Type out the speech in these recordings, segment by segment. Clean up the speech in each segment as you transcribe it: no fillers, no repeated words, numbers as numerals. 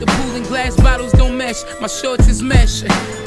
The pool and glass bottles don't mesh. My shorts is mesh.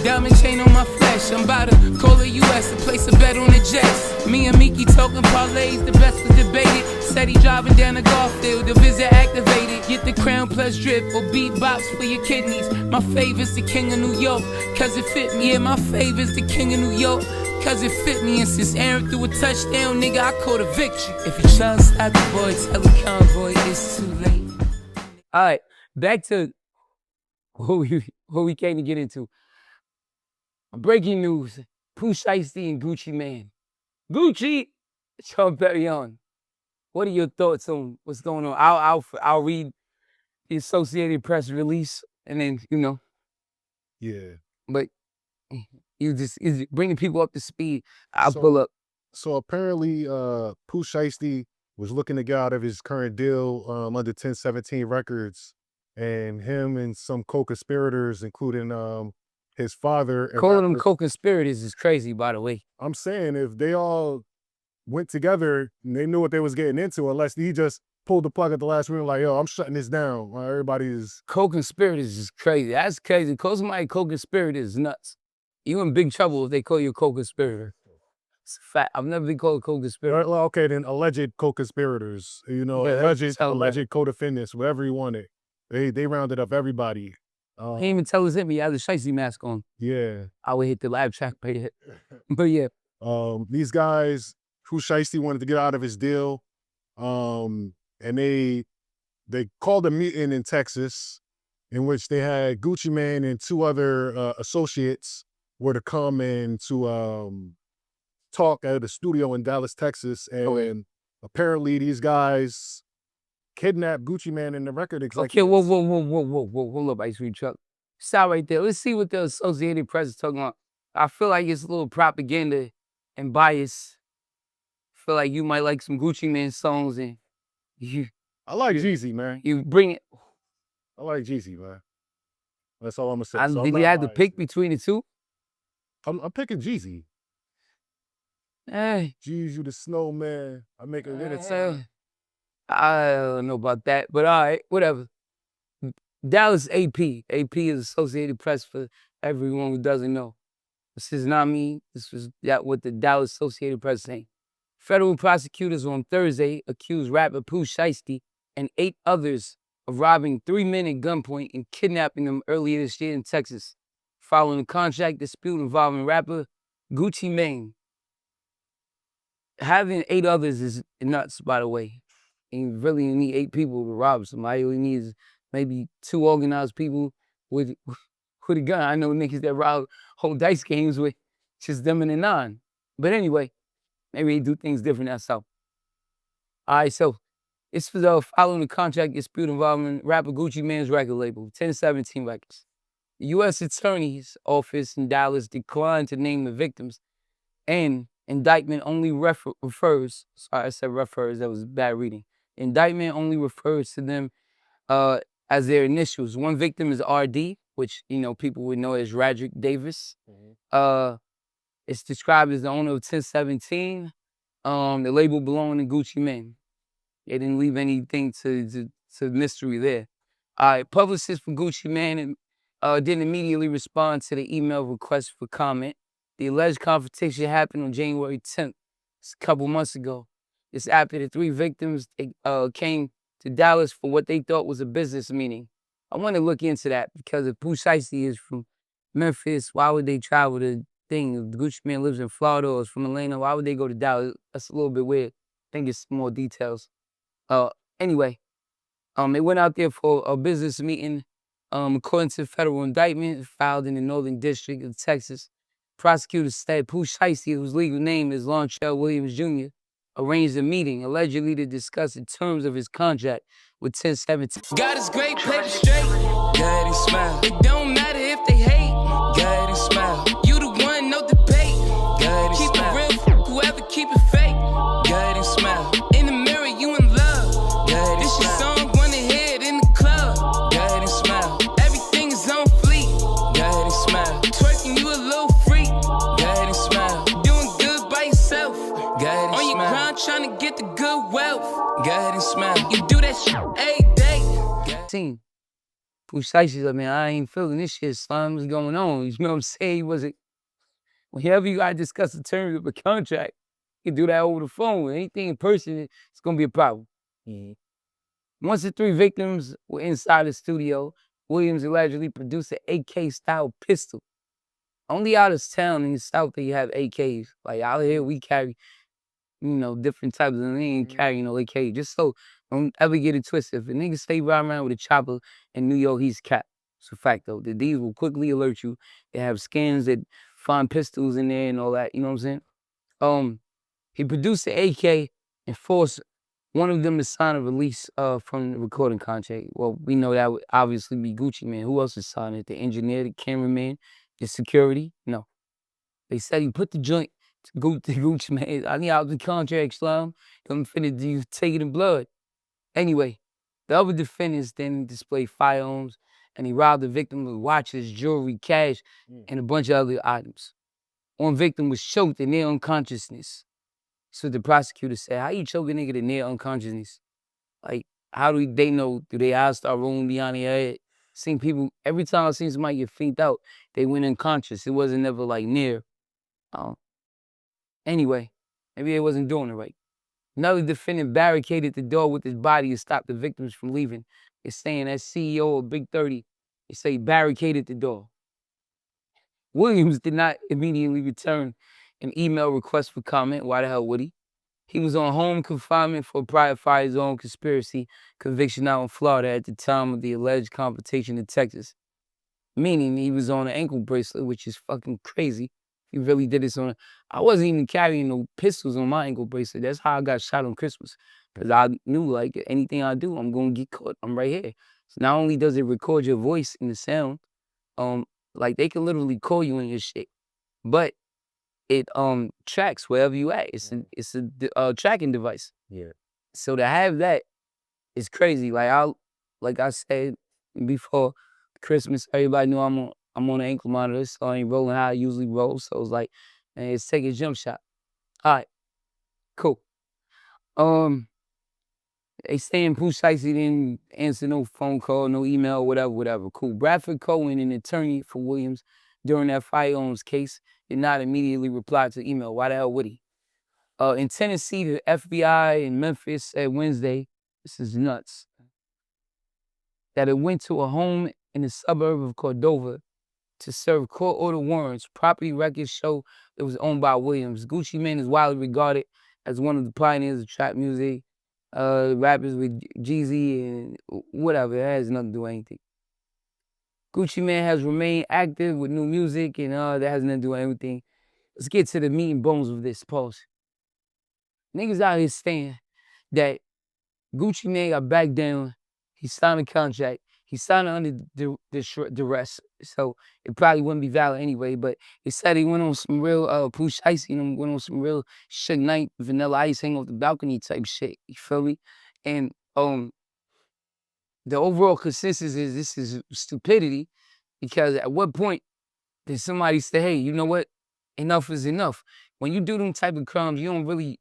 Diamond chain on my flesh. I'm about to call the US to place a bet on the Jets. Me and Miki talking parlays. The best was debated. Said he driving down the golf field. The visit activated. Get the crown plus drip or beatbox for your kidneys. My favorite's the king of New York, cause it fit me. Yeah, my favorite's the king of New York, cause it fit me. And since Aaron threw a touchdown, nigga, I caught a victory. If you tryna stop the boy, tell the convoy it's too late. Alright, back to what we came to get into. Breaking news, Pooh Shiesty and Gucci Mane. Gucci, Sean Perrion. What are your thoughts on what's going on? I'll read the Associated Press release and then, you know. Yeah. But you just bringing people up to speed. I'll pull up. So apparently, Pooh Shiesty was looking to get out of his current deal under 1017 Records, and him and some co-conspirators, including his father. Calling them co-conspirators is crazy, by the way. I'm saying if they all went together and they knew what they was getting into, unless he just pulled the plug at the last minute, like, yo, I'm shutting this down. While everybody is co-conspirators is crazy. That's crazy. Call somebody co-conspirator is nuts. You in big trouble if they call you a co-conspirator. It's a fact. I've never been called a co-conspirator. Well, okay, then alleged co-conspirators, you know, Yeah, alleged co-defendants, whatever you wanted. They rounded up everybody. He didn't even tell us him. He had a Shiesty mask on. Yeah. I would hit the live track pay hit. But yeah. These guys, Pooh Shiesty wanted to get out of his deal. And they called a meeting in Texas in which they had Gucci Mane and two other associates were to come and to talk at a studio in Dallas, Texas. And apparently these guys kidnapped Gucci Mane and the record executives. Okay, whoa, hold up, Ice Cream Truck. Stop right there. Let's see what the Associated Press is talking about. I feel like it's a little propaganda and bias. I feel like you might like some Gucci Mane songs and I like Jeezy, man. You bring it. I like Jeezy, man. That's all I'm gonna say. Did you have to pick between the two? I'm picking Jeezy. Hey. Jeezy the Snowman. I make a little I don't know about that, but all right, whatever. Dallas AP. AP is Associated Press for everyone who doesn't know. This is not me. This was what the Dallas Associated Press saying. Federal prosecutors on Thursday accused rapper Pooh Shiesty and 8 others of robbing 3 men at gunpoint and kidnapping them earlier this year in Texas, following a contract dispute involving rapper Gucci Mane. Having 8 others is nuts, by the way. You really need 8 people to rob somebody. You only need maybe 2 organized people with a gun. I know niggas that rob whole dice games with just them and a 9. But anyway, maybe they do things different, that's all. All right, so it's for following a contract dispute involving rapper Gucci Mane's record label, 1017 Records. The U.S. Attorney's Office in Dallas declined to name the victims, and indictment only refers, sorry, I said refers, that was bad reading. Indictment only refers to them as their initials. One victim is RD, which, you know, people would know as Radrick Davis. It's described as the owner of 1017. The label belonging to Gucci Mane. They didn't leave anything to mystery there. All right, publicists for Gucci Mane didn't immediately respond to the email request for comment. The alleged confrontation happened on January 10th, a couple months ago. It's after the 3 victims came to Dallas for what they thought was a business meeting. I want to look into that because if Pooh Shiesty is from Memphis, why would they travel to thing? If Gucci Mane lives in Florida or is from Atlanta, why would they go to Dallas? That's a little bit weird. I think it's more details. Anyway, they went out there for a business meeting. According to federal indictment filed in the Northern District of Texas, prosecutors said Pooh Shiesty, whose legal name is Lontrell Williams Jr., arranged a meeting allegedly to discuss the terms of his contract with 1017. God is great, paper straight. Go ahead and smile. It don't matter if they hate. Go ahead and smile. You the one, no debate. Go ahead and keep smile. Keep it real, whoever keep it fake. Go ahead and smile. In the mirror, you in love. Go ahead and this smile. Your song, wanna hear it in the club. Go ahead and smile. Everything is on fleek. Go ahead and smile. Twerking, you a little freak. Go ahead and smile. Doing good by yourself. Go ahead and on your grind, trying to get the good wealth. Go ahead and smile. You do that shit every day. Pooh Pooh Shiesty like, man, I ain't feeling this shit, son. What's going on? You know what I'm saying? He wasn't, whenever you gotta discuss the terms of a contract, you can do that over the phone. Anything in person, it's gonna be a problem. Once the 3 victims were inside the studio, Williams allegedly produced an AK-style pistol. Only out of town in the South that you have AKs. Like out here, we carry, different types of, they ain't carrying no AK. Just so don't ever get it twisted. If a nigga stay riding around with a chopper in New York, he's capped. It's a fact though. The D's will quickly alert you. They have scans that find pistols in there and all that. You know what I'm saying? He produced the AK and forced one of them to sign a release from the recording contract. Well, we know that would obviously be Gucci Mane. Who else is signing it? The engineer, the cameraman, the security? No. They said he put the joint to Gucci Mane. I need out the contract, Slum. I'm finna do take it in blood. Anyway, the other defendants then displayed firearms and he robbed the victim with watches, jewelry, cash, and a bunch of other items. One victim was choked in near unconsciousness. So the prosecutor said, how you choke a nigga to near unconsciousness? Like, how do they know? Do they eyes start rolling behind their head? Seen people, every time I seen somebody get faint out, they went unconscious. It wasn't never like near. Anyway, maybe they wasn't doing it right. Another defendant barricaded the door with his body to stop the victims from leaving. It's saying that CEO of Big 30, they say barricaded the door. Williams did not immediately return an email request for comment. Why the hell would he? He was on home confinement for a prior fire zone conspiracy conviction out in Florida at the time of the alleged confrontation in Texas. Meaning he was on an ankle bracelet, which is fucking crazy. He really did this on. I wasn't even carrying no pistols on my ankle bracelet. That's how I got shot on Christmas. Because I knew, like, anything I do, I'm going to get caught. I'm right here. So not only does it record your voice in the sound, like, they can literally call you in your shit. But it tracks wherever you at. It's a tracking device. Yeah. So to have that is crazy. Like I said before Christmas, everybody knew I'm on an ankle monitor, so I ain't rolling how I usually roll. So it's like, man, let's take a jump shot. All right, cool. They saying Pooh Shiesty didn't answer no phone call, no email, whatever. Cool. Bradford Cohen, an attorney for Williams during that firearms case, did not immediately reply to email. Why the hell would he? In Tennessee, the FBI in Memphis said Wednesday, this is nuts, that it went to a home in the suburb of Cordova to serve court order warrants. Property records show it was owned by Williams. Gucci Mane is widely regarded as one of the pioneers of trap music. Rappers with Jeezy and whatever. It has nothing to do with anything. Gucci Mane has remained active with new music and that has nothing to do with anything. Let's get to the meat and bones of this. Pause. Niggas out here saying that Gucci Mane got back down. He signed a contract. He signed it under duress, so it probably wouldn't be valid anyway. But he said he went on some real Pooh Shiesty and went on some real Suge Knight, Vanilla Ice, hang off the balcony type shit. You feel me? And the overall consensus is this is stupidity, because at what point did somebody say, hey, you know what? Enough is enough. When you do them type of crimes, you don't really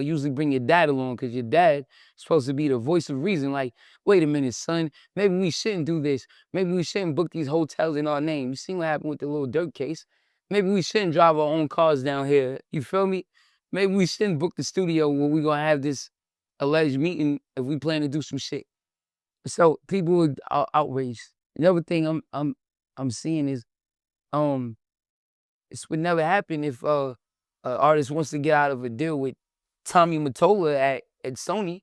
usually bring your dad along, because your dad is supposed to be the voice of reason. Like, wait a minute, son, maybe we shouldn't do this. Maybe we shouldn't book these hotels in our name. You seen what happened with the little Dirt case? Maybe we shouldn't drive our own cars down here. You feel me? Maybe we shouldn't book the studio where we're going to have this alleged meeting if we plan to do some shit. So people are outraged. Another thing I'm seeing is this would never happen if an artist wants to get out of a deal with Tommy Mottola at Sony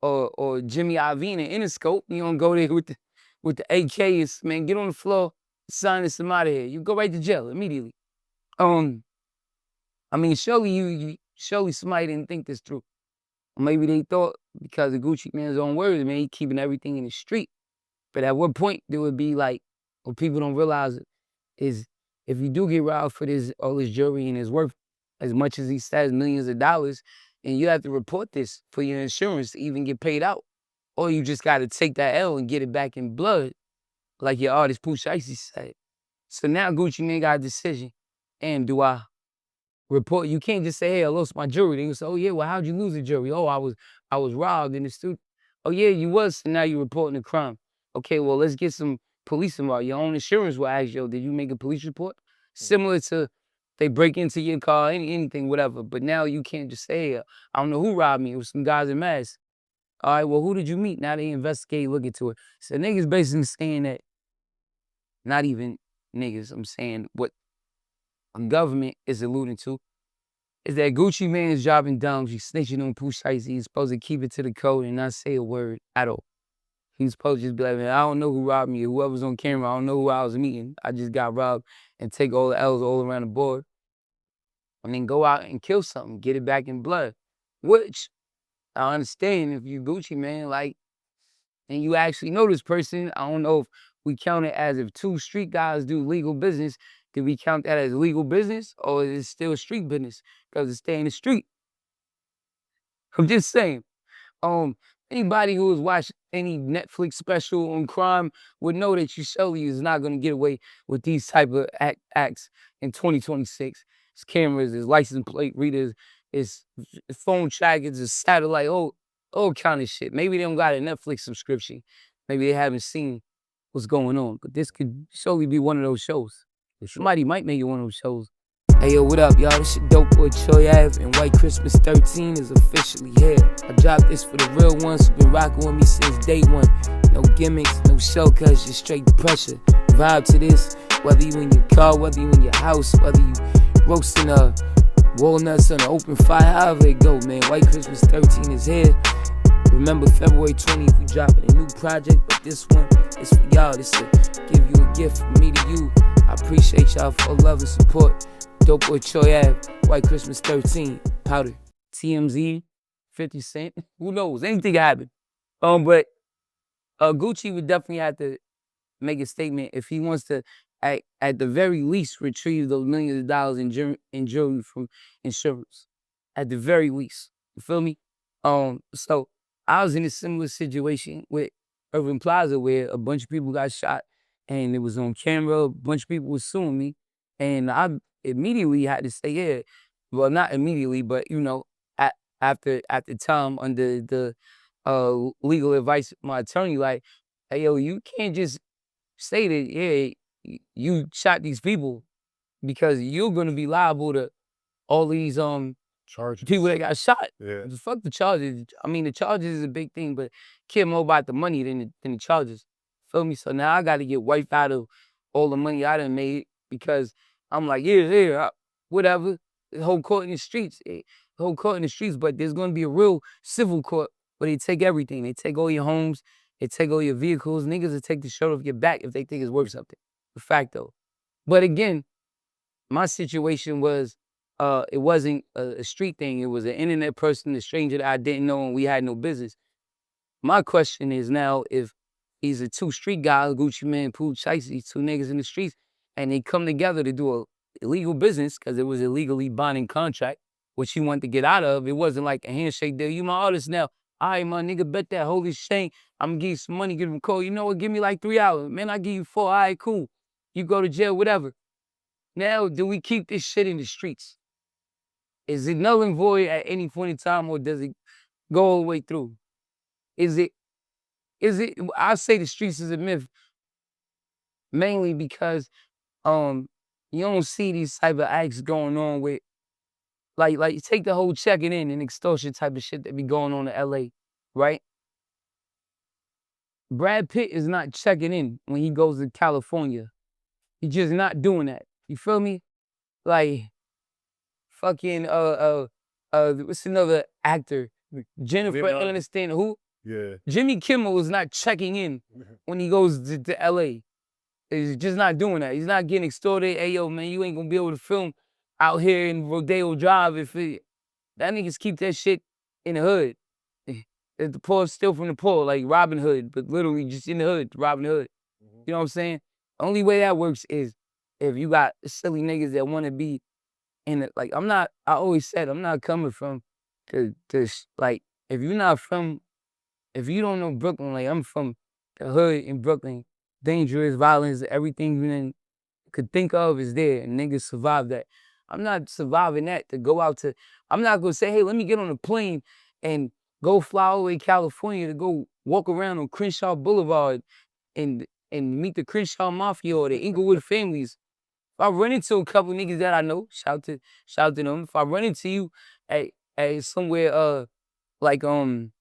or Jimmy Iovine at Interscope. You don't go there with the AKs, man. Get on the floor, sign this, I'm out of here. You go right to jail immediately. I mean, surely somebody didn't think this through. Or maybe they thought because of Gucci Mane's own words, man, he keeping everything in the street. But at what point there would be like, what people don't realize is if you do get robbed for all this jewelry and it's worth as much as he says, millions of dollars, and you have to report this for your insurance to even get paid out. Or you just got to take that L and get it back in blood, like your artist Pooh Shiesty said. So now Gucci Mane got a decision. And do I report? You can't just say, hey, I lost my jewelry. They can say, oh yeah, well, how'd you lose the jewelry? Oh, I was robbed in the studio. Oh yeah, you was, so now you're reporting the crime. Okay, well, let's get some police involved. Your own insurance will ask, yo, did you make a police report? Similar to they break into your car, anything, whatever. But now you can't just say, hey, I don't know who robbed me. It was some guys in masks. All right, well, who did you meet? Now they investigate, look into it. So niggas basically saying that, not even niggas, I'm saying what a government is alluding to, is that Gucci Mane is dropping down. He's snitching on Pooh Shiesty. He's supposed to keep it to the code and not say a word at all. He's supposed to just be like, man, I don't know who robbed me. Whoever's on camera, I don't know who I was meeting. I just got robbed, and take all the L's all around the board. And then go out and kill something, get it back in blood. Which, I understand if you Gucci Mane, like, and you actually know this person. I don't know if we count it as if two street guys do legal business. Do we count that as legal business, or is it still street business because it's staying in the street? I'm just saying. Anybody who has watched any Netflix special on crime would know that you surely is not going to get away with these type of acts in 2026. It's cameras, it's license plate readers, it's phone trackers, it's satellite, all kind of shit. Maybe they don't got a Netflix subscription. Maybe they haven't seen what's going on. But this could surely be one of those shows. Somebody might make it one of those shows. Hey yo, what up, y'all? This your dope boy Troy Ave, and White Christmas 13 is officially here. I dropped this for the real ones who've been rocking with me since day one. No gimmicks, no shortcuts, just straight pressure. Vibe to this, whether you in your car, whether you in your house, whether you roasting walnuts on an open fire, however it go, man. White Christmas 13 is here. Remember, February 20th, we dropping a new project, but this one is for y'all. This to give you a gift from me to you. I appreciate y'all for all love and support. Dope boy Troy Ave, White Christmas 13, Powder, TMZ, 50 Cent. Who knows? Anything can happen. But Gucci would definitely have to make a statement if he wants to, at the very least, retrieve those millions of dollars in jewelry from insurance. At the very least. You feel me? So I was in a similar situation with Urban Plaza where a bunch of people got shot and it was on camera. A bunch of people were suing me. And I immediately had to say, yeah, well, not immediately, but, you know, at the time, under the legal advice of my attorney, like, hey, yo, you can't just say that, yeah, you shot these people, because you're going to be liable to all these charges. People that got shot. Yeah. Fuck the charges. I mean, the charges is a big thing, but care more about the money than the charges. Feel me? So now I got to get wiped out of all the money I done made, because I'm like, yeah, whatever. The whole court in the streets. The whole court in the streets, but there's going to be a real civil court where they take everything. They take all your homes. They take all your vehicles. Niggas will take the shirt off your back if they think it's worth something. The fact, though. But again, my situation was, it wasn't a street thing. It was an internet person, a stranger that I didn't know, and we had no business. My question is now, if these are two street guys, Gucci Mane, Pooh Shiesty, two niggas in the streets, and they come together to do a illegal business, because it was a legally binding contract, which he wanted to get out of. It wasn't like a handshake deal. You my artist now. All right, my nigga, bet that holy shit. I'm gonna give you some money, give him a call. You know what? Give me like 3 hours. Man, I give you 4. All right, cool. You go to jail, whatever. Now, do we keep this shit in the streets? Is it null and void at any point in time, or does it go all the way through? Is it, I say the streets is a myth, mainly because you don't see these type of acts going on with, like take the whole checking in and extortion type of shit that be going on in LA, right? Brad Pitt is not checking in when he goes to California. He's just not doing that. You feel me? Like, fucking, what's another actor? Jennifer Aniston, who? Yeah. Jimmy Kimmel is not checking in when he goes to LA. He's just not doing that. He's not getting extorted. Hey, yo, man, you ain't gonna be able to film out here in Rodeo Drive if it. That niggas keep that shit in the hood. If the poor steal from the poor, like Robin Hood, but literally just in the hood, Robin Hood. You know what I'm saying? Only way that works is if you got silly niggas that want to be in it. Like, I always said, I'm not coming from like, if you're not from, if you don't know Brooklyn, like, I'm from the hood in Brooklyn, dangerous, violence, everything you could think of is there, and niggas survive that. I'm not surviving that to go out to, I'm not gonna say, hey, let me get on a plane and go fly all the way to California to go walk around on Crenshaw Boulevard and and meet the Crenshaw Mafia or the Inglewood families. If I run into a couple niggas that I know, shout to them. If I run into you at somewhere like I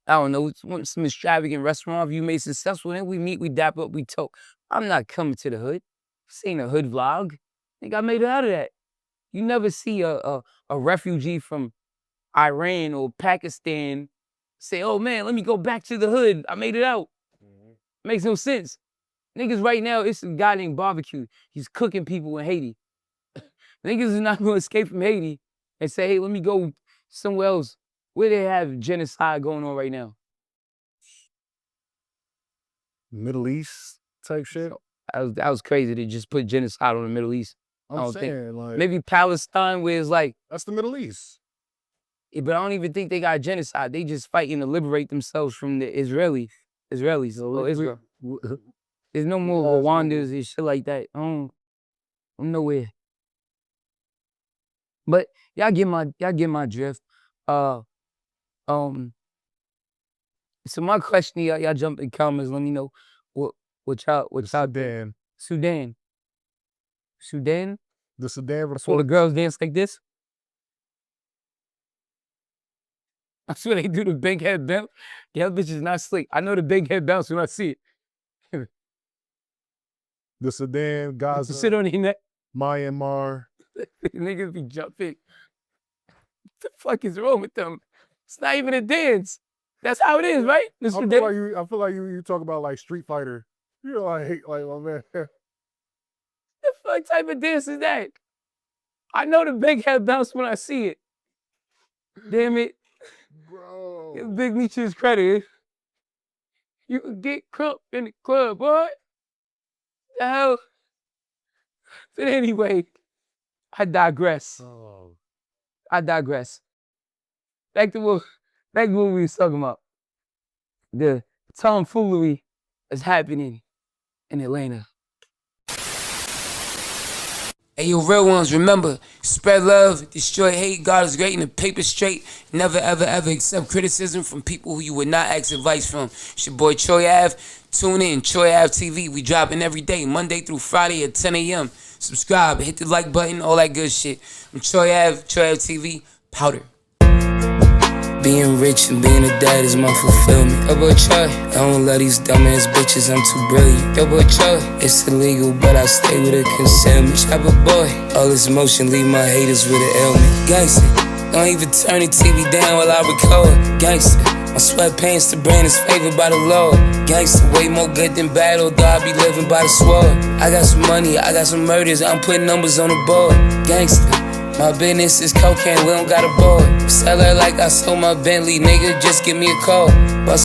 don't know, some extravagant restaurant, if you made successful, then we meet, we dap up, we talk. I'm not coming to the hood. This ain't a hood vlog. I think I made it out of that. You never see a refugee from Iran or Pakistan say, oh man, let me go back to the hood. I made it out. Makes no sense. Niggas right now, it's a guy named Barbecue. He's cooking people in Haiti. Niggas is not gonna escape from Haiti and say, hey, let me go somewhere else where they have genocide going on right now. Middle East type shit. That was crazy to just put genocide on the Middle East. I'm saying, like, maybe Palestine, where it's like, that's the Middle East. Yeah, but I don't even think they got genocide. They just fighting to liberate themselves from the Israelis. Israel. There's no more Rwandas and shit like that. I'm nowhere. But y'all get my drift. So my question, y'all jump in comments. Let me know what y'all Sudan. Sudan. The Sudan report. So the girls dance like this. I swear they do the big head bounce. That bitch is not slick. I know the big head bounce when I see it. The Sudan, Gaza, Sit on their neck. Myanmar. Niggas be jumping. What the fuck is wrong with them? It's not even a dance. That's how it is, right? I feel like you talk about like Street Fighter. You're like my man. The fuck type of dance is that? I know the big head bounce when I see it. Damn it. Bro. Give Big Meech his credit. You could get crump in the club, boy. The hell? But anyway, I digress. I digress. Back to what we was talking about. The tomfoolery is happening in Atlanta. Hey, you real ones, remember, spread love, destroy hate, God is great, and the paper straight. Never, ever, ever accept criticism from people who you would not ask advice from. It's your boy, Troy Ave. Tune in, Troy Ave TV. We dropping every day, Monday through Friday at 10 a.m. Subscribe, hit the like button, all that good shit. I'm Troy Ave TV, Powder. Being rich and being a dad is my fulfillment. Yo, boy, Troy, I don't love these dumbass bitches, I'm too brilliant. Yo, boy, Troy, it's illegal, but I stay with a concealment. Chopper boy, all this motion leave my haters with an ailment. Gangsta, don't even turn the TV down while I record. Gangsta, my sweatpants, the brand is favored by the Lord. Gangsta, way more good than bad, although I be living by the sword. I got some money, I got some murders, I'm putting numbers on the board. Gangsta. My business is cocaine, we don't got a board. Sell her like I sold my Bentley, nigga, just give me a call. Bust